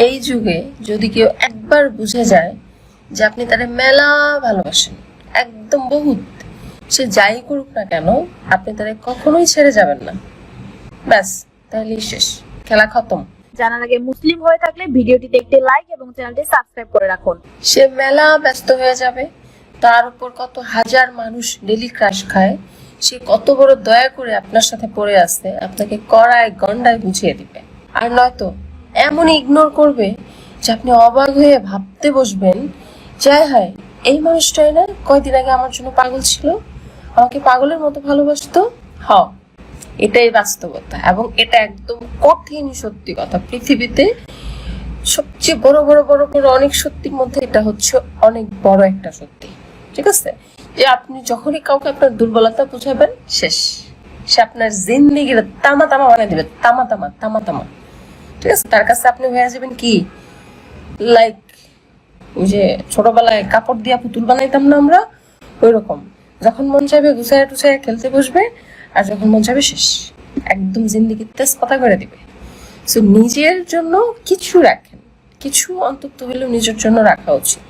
এই যুগে যদি কেউ একবার বুঝে যায় যে আপনি তারে মেলা ভালোবাসেন, একদম বহুত, সে যাই করুক না কেন আপনি তারে কখনোই ছেড়ে যাবেন না, ব্যাস তাহলেই শেষ, খেলা খতম। জানার আগে মুসলিম হয়ে থাকলে ভিডিওটিতে একটি লাইক এবং চ্যানেলটি সাবস্ক্রাইব করে রাখুন। সে মেলা ব্যস্ত হয়ে যাবে, তার উপর কত হাজার মানুষ ডেলি ক্রাশ খায়, সে কত বড় দয়া করে আপনার সাথে পড়ে আসতে আপনাকে কড়ায় গন্ডায় বুঝিয়ে দিবে। আর নয়তো এমন ইগনোর করবে যে আপনি অবাক হয়ে ভাবতে বসবেন, যাই হয় এই মানুষটাই না কয়দিন আগে আমার জন্য পাগল ছিল, আমাকে পাগলের মতো ভালোবাসতো। হ, এটাই বাস্তবতা এবং এটা একদম কঠিন সত্যি কথা। পৃথিবীতে সবচেয়ে বড় বড় বড় বড় অনেক সত্যির মধ্যে এটা হচ্ছে অনেক বড় একটা সত্যি। ঠিক আছে, যে আপনি যখনই কাউকে আপনার দুর্বলতা বুঝাবেন, শেষ, সে আপনার জিন্দেগির তামা তামা বানিয়ে দিবে, তামা তামা তামা তামা। ঠিক আছে, তার কাছে আপনি হয়ে যাবেন কি, লাইক ওই যে ছোটবেলায় কাপড় দিয়া পুতুল বানাইতাম না আমরা, ওই রকম। যখন মন চাইবে গুছায় টুছায় খেলতে বসবে, আর যখন মন চাইবে শেষ, একদম জিন্দেগি তেজপাতা করে দিবে। সো নিজের জন্য কিছু রাখেন, কিছু অন্তত হলেও নিজের জন্য রাখা উচিত।